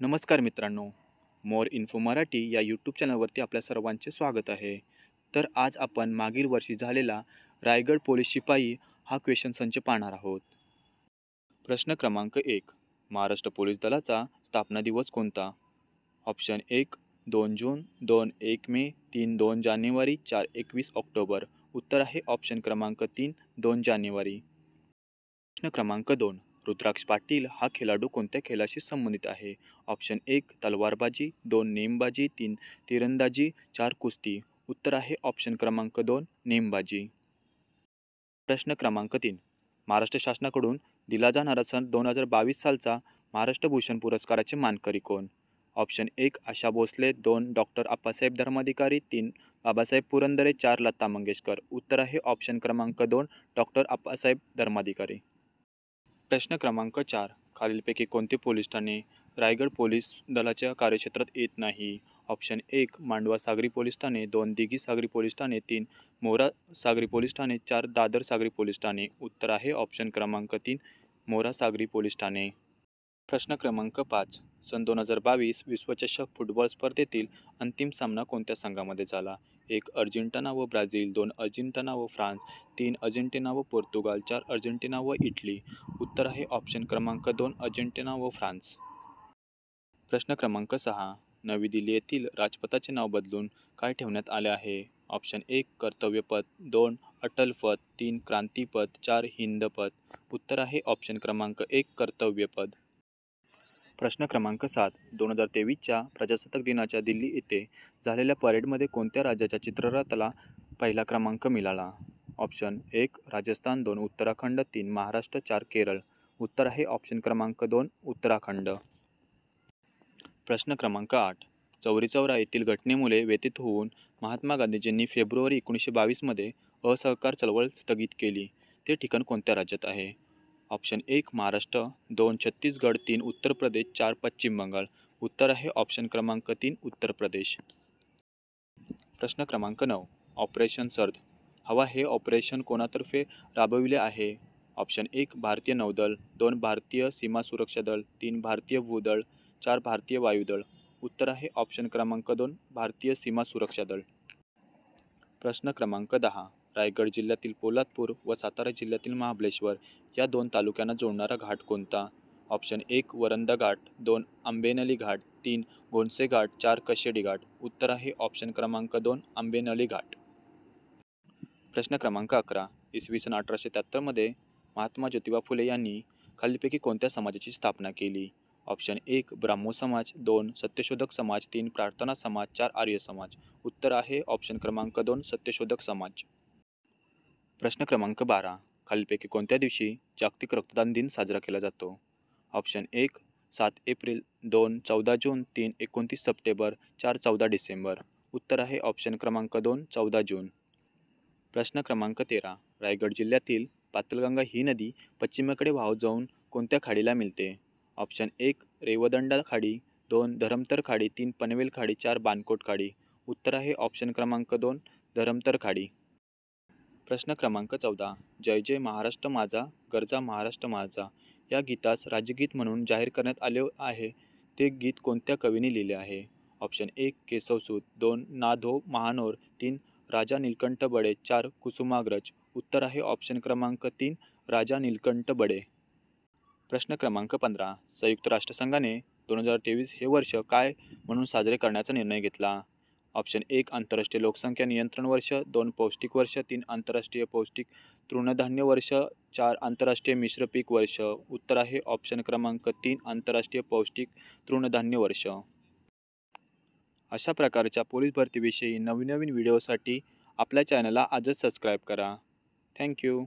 नमस्कार मित्रांनो, मोर इन्फो मराठी या यूट्यूब चॅनलवरती आपल्या सर्वांचे स्वागत आहे. तर आज आपण मागील वर्षी झालेला रायगड पोलीस शिपाई हा क्वेश्चन संच पाहणार आहोत. प्रश्न क्रमांक 1. महाराष्ट्र पोलीस दलाचा स्थापना दिवस कोणता? ऑप्शन 1 2 जून, 2 1 मे, 3 2 जानेवारी, 4 21 ऑक्टोबर. उत्तर आहे ऑप्शन क्रमांक 3 2 जानेवारी. प्रश्न क्रमांक 2. रुद्राक्ष पाटील हा खेळाडू कोणत्या खेळाशी संबंधित आहे? ऑप्शन 1 तलवारबाजी, 2 नेमबाजी, 3 तिरंदाजी, 4 कुस्ती. उत्तर आहे ऑप्शन क्रमांक 2 नेमबाजी. प्रश्न क्रमांक 3. महाराष्ट्र शासनाकडून दिला जाणारा सन 2022 सालचा महाराष्ट्र भूषण पुरस्काराचे मानकरी कोण? Option 1 Asha Bhosle, 2 doctor Appasaheb Dharmadhikari, 3 Babasaheb Purandare, 4 Lata Mangeshkar. उत्तर आहे ऑप्शन क्रमांक 2 डॉक्टर अप्पासाहेब धर्माधिकारी. प्रश्न क्रमांक 4. खालीलपैकी कोणते पोलीस ठाणे रायगड पोलीस दलाच्या कार्यक्षेत्रात येत नाही? ऑप्शन 1 मांडवा सागरी पोलीस ठाणे, 2 दिघी सागरी पोलीस ठाणे, 3 मोरा सागरी पोलीस ठाणे, 4 दादर सागरी पोलीस ठाणे. उत्तर आहे ऑप्शन क्रमांक 3 मोरा सागरी पोलीस ठाणे. प्रश्न क्रमांक 5. सन 2022 विश्वचषक फुटबॉल स्पर्धेतील अंतिम सामना कोणत्या संघामध्ये झाला? 1 अर्जेंटिना व ब्राझील, 2 अर्जेंटिना व फ्रान्स, 3 अर्जेंटिना व पोर्तुगाल, 4 अर्जेंटिना व इटली. उत्तर आहे ऑप्शन क्रमांक 2 अर्जेंटिना व फ्रान्स. प्रश्न क्रमांक 6. नवी दिल्ली येथील राजपथाचे नाव बदलून काय ठेवण्यात आले आहे? ऑप्शन 1 कर्तव्यपथ, 2 अटल पथ, 3 क्रांतीपथ, 4 हिंद पथ. उत्तर आहे ऑप्शन क्रमांक 1 कर्तव्यपथ. प्रश्न क्रमांक 7. 2023च्या प्रजासत्ताक दिनाच्या दिल्ली येथे झालेल्या परेडमध्ये कोणत्या राज्याच्या चित्ररथाला पहिला क्रमांक मिळाला? ऑप्शन 1 राजस्थान, 2 उत्तराखंड, 3 महाराष्ट्र, 4 केरळ. उत्तर आहे ऑप्शन क्रमांक 2 उत्तराखंड. प्रश्न क्रमांक 8. चौरी चौरा येथील घटनेमुळे व्यथित होऊन महात्मा गांधीजींनी फेब्रुवारी 1922 असहकार चळवळ स्थगित केली. ते ठिकाण कोणत्या राज्यात आहे? ऑप्शन 1 महाराष्ट्र, 2 छत्तीसगड, 3 उत्तर प्रदेश, 4 पश्चिम बंगाल. उत्तर आहे ऑप्शन क्रमांक 3 उत्तर प्रदेश. प्रश्न क्रमांक 9. ऑपरेशन सर्द हवा हे ऑपरेशन कोणातर्फे राबविले आहे? ऑप्शन 1 भारतीय नौदल, 2 भारतीय सीमा सुरक्षा दल, 3 भारतीय भूदल, 4 भारतीय वायुदल. उत्तर आहे ऑप्शन क्रमांक 2 भारतीय सीमा सुरक्षा दल. प्रश्न क्रमांक 10. रायगड जिल्ह्यातील पोलादपूर व सातारा जिल्ह्यातील महाबळेश्वर या 2 तालुक्यांना जोडणारा घाट कोणता? ऑप्शन 1 वरंदा घाट, 2 आंबेनळी घाट, 3 घोणसे घाट, 4 कशेडी घाट. उत्तर आहे ऑप्शन क्रमांक 2 आंबेनळी घाट. प्रश्न क्रमांक 11. इसवी सन 1873 महात्मा ज्योतिबा फुले यांनी खालीलपैकी कोणत्या समाजाची स्थापना केली? ऑप्शन 1 ब्राह्मो समाज, 2 सत्यशोधक समाज, 3 प्रार्थना समाज, 4 आर्य समाज. उत्तर आहे ऑप्शन क्रमांक 2 सत्यशोधक समाज. प्रश्न क्रमांक 12. खालीलपैकी कोणत्या दिवशी जागतिक रक्तदान दिन साजरा केला जातो? ऑप्शन 1 7 एप्रिल, 2 14 जून, 3 29 सप्टेंबर, 4 14 डिसेंबर. उत्तर आहे ऑप्शन क्रमांक 2 14 जून. प्रश्न क्रमांक 13. रायगड जिल्ह्यातील पातलगंगा ही नदी पश्चिमेकडे वाहत जाऊन कोणत्या खाडीला मिळते? ऑप्शन 1 रेवदंडा खाडी, 2 धरमतर खाडी, 3 पनवेल खाडी, 4 बाणकोट खाडी. उत्तर आहे ऑप्शन क्रमांक 2 धरमतर खाडी. प्रश्न क्रमांक 14. जय जय महाराष्ट्र माझा, गरजा महाराष्ट्र माझा या गीतास राज्यगीत म्हणून जाहीर करण्यात आले आहे. ते गीत कोणत्या कवीने लिहिले आहे? ऑप्शन 1 केशवसूत, 2 ना.धो. महानोर, 3 राजा नीलकंठ बडे, 4 कुसुमाग्रज. उत्तर आहे ऑप्शन क्रमांक 3 राजा नीलकंठ बडे. प्रश्न क्रमांक 15. संयुक्त राष्ट्रसंघाने 2023 हे वर्ष काय म्हणून साजरे करण्याचा निर्णय घेतला? ऑप्शन 1 आंतरराष्ट्रीय लोकसंख्या नियंत्रण वर्ष, 2 पौष्टिक वर्ष, 3 आंतरराष्ट्रीय पौष्टिक तृणधान्य वर्ष, 4 आंतरराष्ट्रीय मिश्र पीक वर्ष. उत्तर आहे ऑप्शन क्रमांक 3 आंतरराष्ट्रीय पौष्टिक तृणधान्य वर्ष. अशा प्रकारच्या पोलीस भरतीविषयी नवीन व्हिडिओसाठी आपल्या चॅनलला आजच सबस्क्राईब करा. थँक्यू.